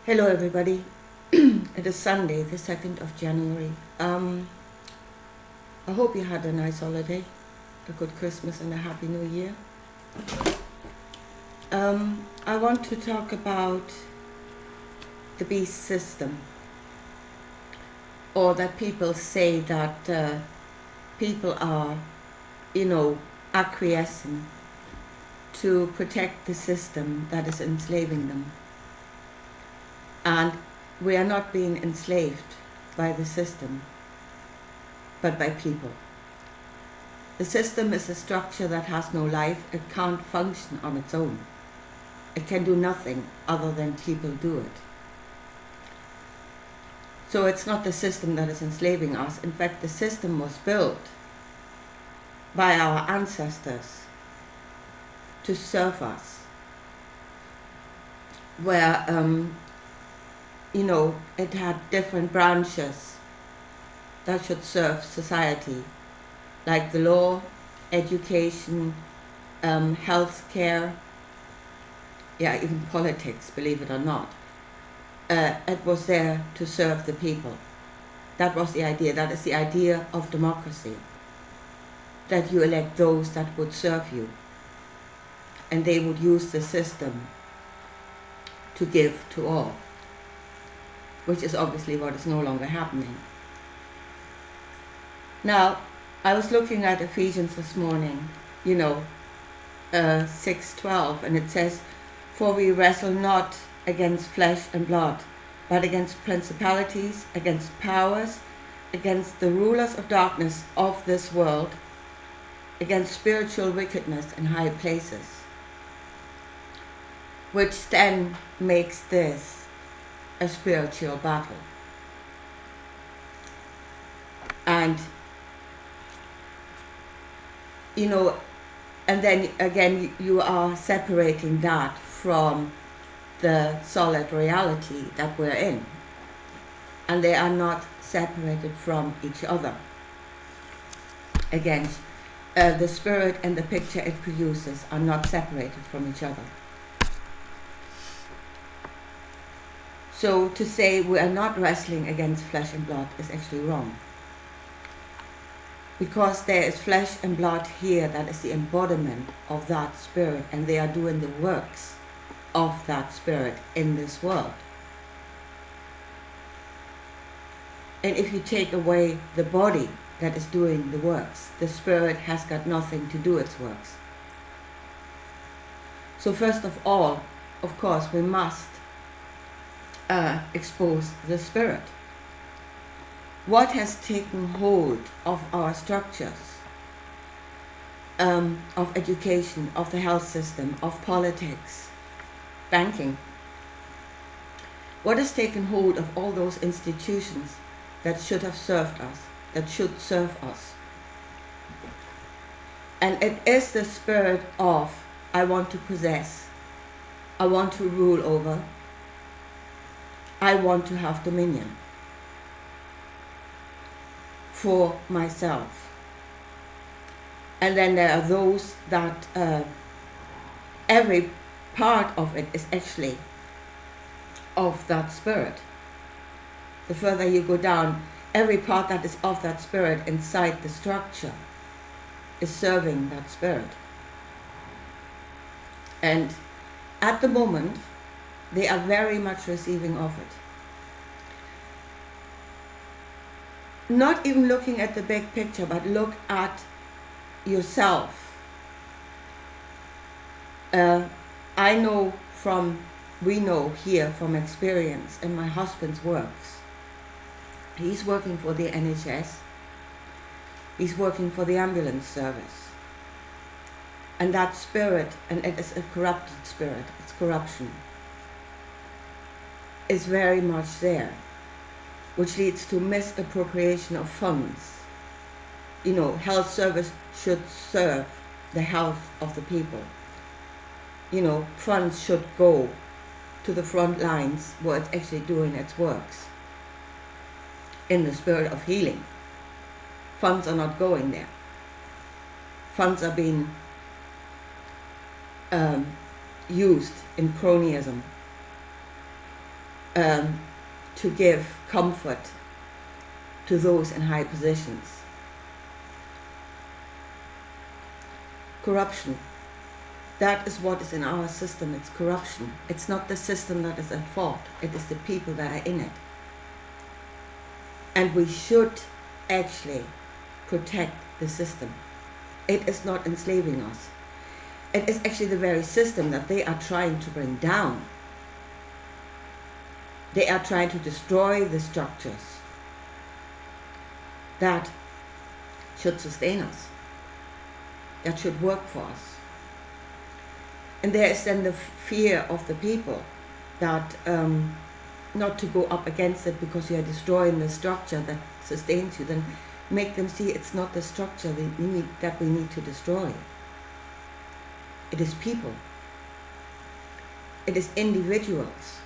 Hello everybody. It is Sunday, the 2nd of January. I hope you had a nice holiday, a good Christmas and a Happy New Year. I want to talk about the beast system, or that people say that people are, acquiescing to protect the system that is enslaving them. And we are not being enslaved by the system, but by people. The system is a structure that has no life. It can't function on its own. It can do nothing other than people do it. So it's not the system that is enslaving us. In fact, the system was built by our ancestors to serve us, where it had different branches that should serve society, like the law, education, health care, even politics, believe it or not. It was there to serve the people. That was the idea. That is the idea of democracy, that you elect those that would serve you, and they would use the system to give to all, which is obviously what is no longer happening. Now, I was looking at Ephesians this morning, 6:12, and it says, "For we wrestle not against flesh and blood, but against principalities, against powers, against the rulers of darkness of this world, against spiritual wickedness in high places," which then makes this a spiritual battle. And and then again you are separating that from the solid reality that we're in, and they are not separated from each other. Again, the spirit and the picture it produces are not separated from each other. So to say we are not wrestling against flesh and blood is actually wrong. Because there is flesh and blood here that is the embodiment of that spirit, and they are doing the works of that spirit in this world. And if you take away the body that is doing the works, the spirit has got nothing to do its works. So first of all, of course, we must expose the spirit. What has taken hold of our structures, of education, of the health system, of politics, banking? What has taken hold of all those institutions that should have served us, that should serve us? And it is the spirit of, I want to possess, I want to rule over, I want to have dominion for myself. And then there are those that every part of it is actually of that spirit. The further you go down, every part that is of that spirit inside the structure is serving that spirit. And at the moment, they are very much receiving of it. Not even looking at the big picture, but look at yourself. We know here from experience, and my husband's works. He's working for the NHS. He's working for the ambulance service. And that spirit, and it is a corrupted spirit, it's corruption, is very much there, which leads to misappropriation of funds. Health service should serve the health of the people. Funds should go to the front lines where it's actually doing its works in the spirit of healing. Funds are not going there. Funds are being used in cronyism, to give comfort to those in high positions. Corruption. That is what is in our system. It's corruption. It's not the system that is at fault. It is the people that are in it. And we should actually protect the system. It is not enslaving us. It is actually the very system that they are trying to bring down. They are trying to destroy the structures that should sustain us, that should work for us. And there is then the fear of the people that not to go up against it because you are destroying the structure that sustains you. Then make them see it's not the structure that we need to destroy. It is people. It is individuals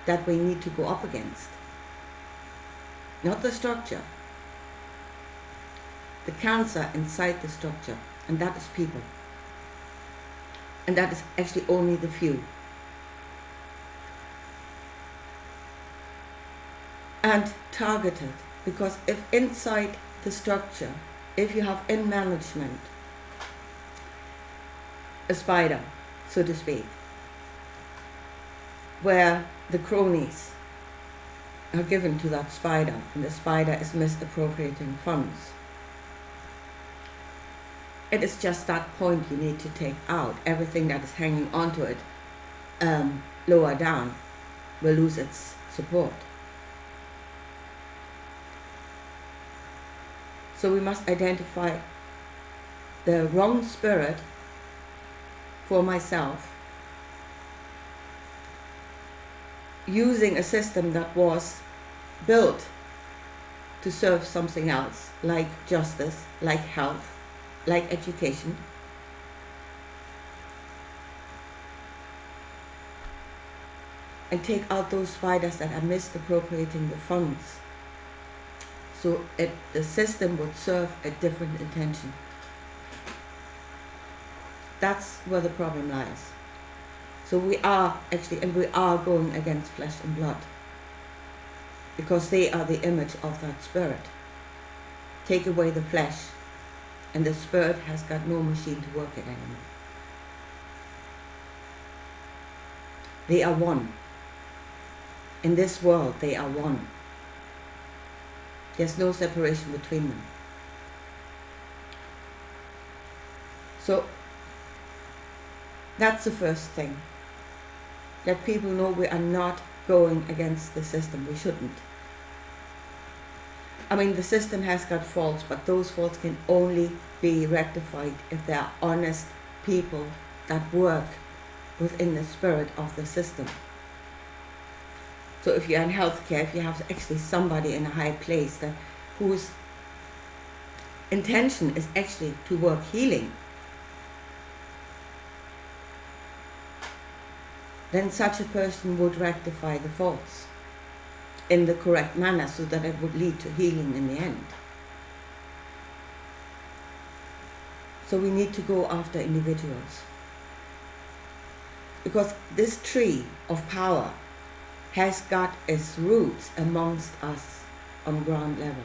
that we need to go up against. Not the structure. The cancer inside the structure, and that is people. And that is actually only the few. And targeted, because if inside the structure, if you have in management a spider, so to speak, where the cronies are given to that spider, and the spider is misappropriating funds, it is just that point you need to take out. Everything that is hanging onto it lower down will lose its support. So we must identify the wrong spirit for myself, using a system that was built to serve something else, like justice, like health, like education. And take out those spiders that are misappropriating the funds, so the system would serve a different intention. That's where the problem lies. So we are going against flesh and blood, because they are the image of that spirit. Take away the flesh, and the spirit has got no machine to work it anymore. They are one. In this world, they are one. There's no separation between them. So that's the first thing. Let people know we are not going against the system. We shouldn't. I mean, the system has got faults, but those faults can only be rectified if there are honest people that work within the spirit of the system. So if you're in healthcare, if you have actually somebody in a high place whose intention is actually to work healing, then such a person would rectify the faults in the correct manner, so that it would lead to healing in the end. So we need to go after individuals, because this tree of power has got its roots amongst us on ground level,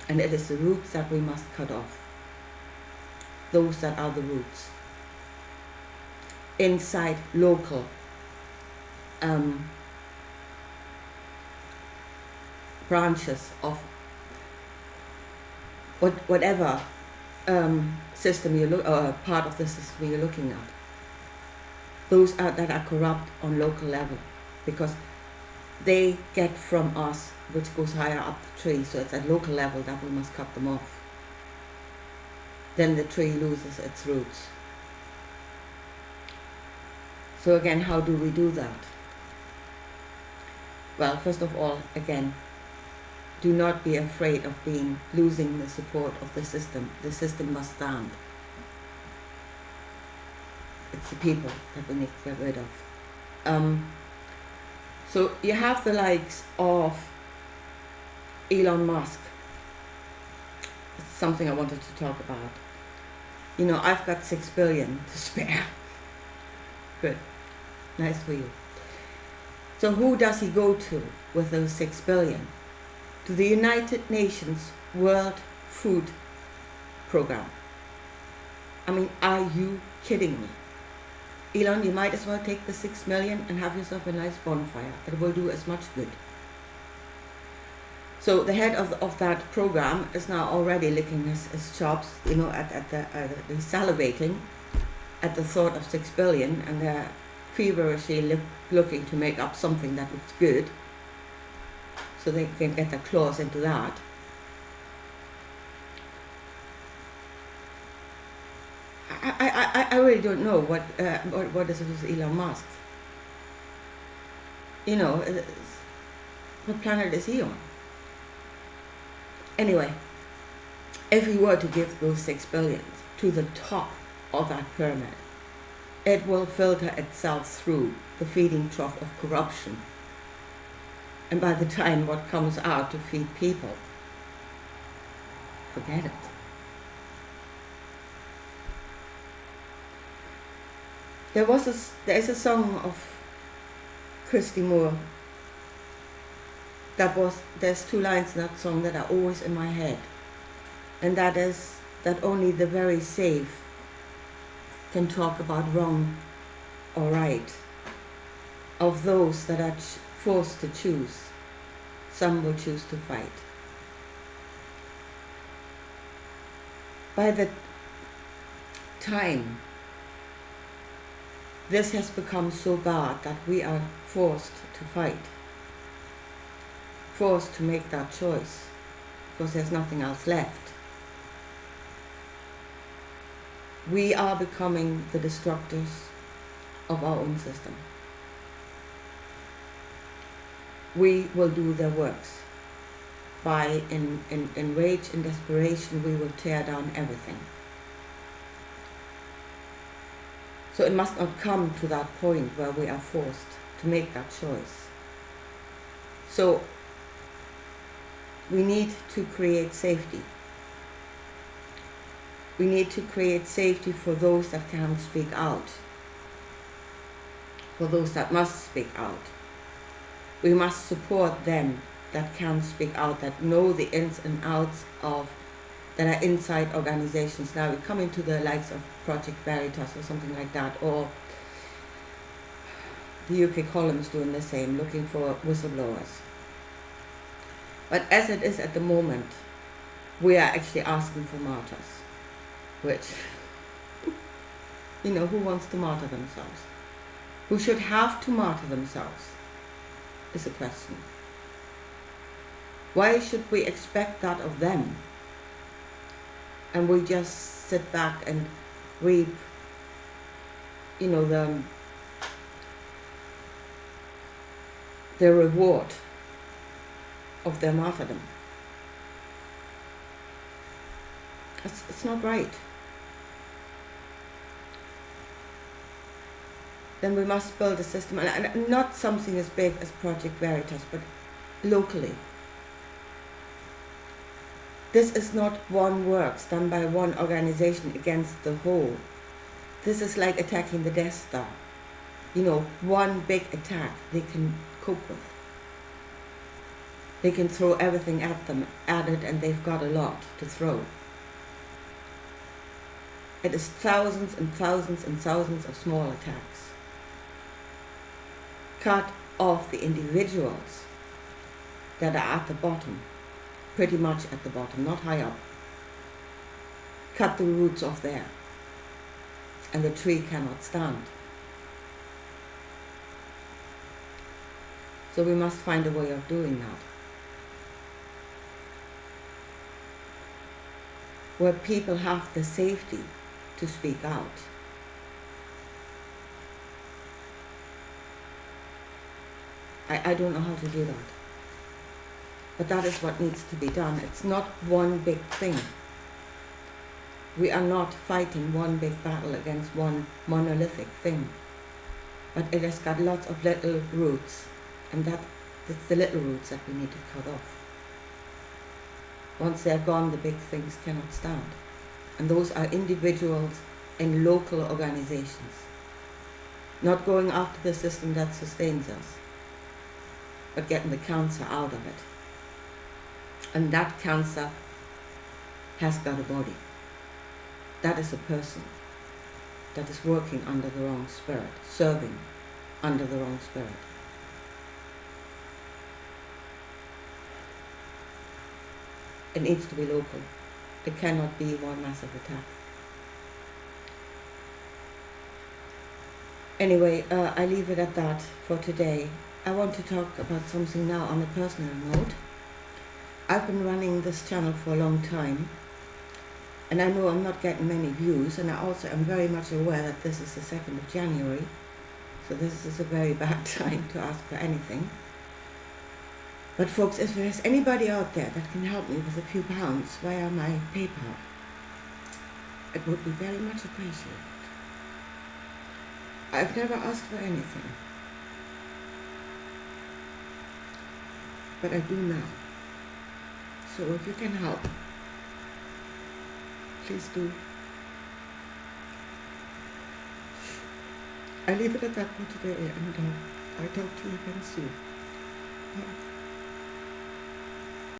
and it is the roots that we must cut off. Those that are the roots inside local branches of whatever system you look, or part of the system you're looking at. Those that are corrupt on local level, because they get from us, which goes higher up the tree. So it's at local level that we must cut them off. Then the tree loses its roots. So again, how do we do that? Well, first of all, again, do not be afraid of losing the support of the system. The system must stand. It's the people that we need to get rid of. So you have the likes of Elon Musk. It's something I wanted to talk about. You know, I've got 6 billion to spare. Good. Nice for you. So who does he go to with those 6 billion? To the United Nations World Food Program. I mean, are you kidding me? Elon, you might as well take the 6 million and have yourself a nice bonfire. It will do as much good. So the head of that program is now already licking his chops, he's salivating at the thought of 6 billion, and they're feverishly looking to make up something that looks good, so they can get their claws into that. I really don't know what is it with Elon Musk. What planet is he on? Anyway, if we were to give those 6 billion to the top of that pyramid, it will filter itself through the feeding trough of corruption. And by the time what comes out to feed people, forget it. There is a song of Christy Moore there's 2 lines in that song that are always in my head, and that is that only the very safe can talk about wrong or right. Of those that are forced to choose, some will choose to fight. By the time this has become so bad that we are forced to fight, forced to make that choice, because there's nothing else left. We are becoming the destructors of our own system. We will do their works. In rage and desperation, we will tear down everything. So it must not come to that point where we are forced to make that choice. So we need to create safety. We need to create safety for those that can't speak out, for those that must speak out. We must support them that can speak out, that know the ins and outs of, that are inside organizations. Now we come into the likes of Project Veritas or something like that, or the UK columns doing the same, looking for whistleblowers. But as it is at the moment, we are actually asking for martyrs, which, who wants to martyr themselves? Who should have to martyr themselves is a question. Why should we expect that of them? And we just sit back and reap, the reward of their martyrdom. It's not right. Then we must build a system, and not something as big as Project Veritas, but locally. This is not one works done by one organization against the whole. This is like attacking the Death Star. One big attack they can cope with. They can throw everything at it, and they've got a lot to throw. It is thousands and thousands and thousands of small attacks. Cut off the individuals that are at the bottom, pretty much at the bottom, not high up. Cut the roots off there, and the tree cannot stand. So we must find a way of doing that, where people have the safety to speak out. I don't know how to do that. But that is what needs to be done. It's not one big thing. We are not fighting one big battle against one monolithic thing. But it has got lots of little roots. And it's the little roots that we need to cut off. Once they're gone, the big things cannot stand. And those are individuals in local organizations. Not going after the system that sustains us, but getting the cancer out of it. And that cancer has got a body. That is a person that is working under the wrong spirit, serving under the wrong spirit. It needs to be local. It cannot be one massive attack. Anyway, I leave it at that for today. I want to talk about something now on a personal note. I've been running this channel for a long time, and I know I'm not getting many views, and I also am very much aware that this is the 2nd of January, so this is a very bad time to ask for anything. But folks, if there's anybody out there that can help me with a few pounds via my PayPal, it would be very much appreciated. I've never asked for anything, but I do now. So if you can help, please do. I leave it at that for today, and I'll talk to you again soon. Bye.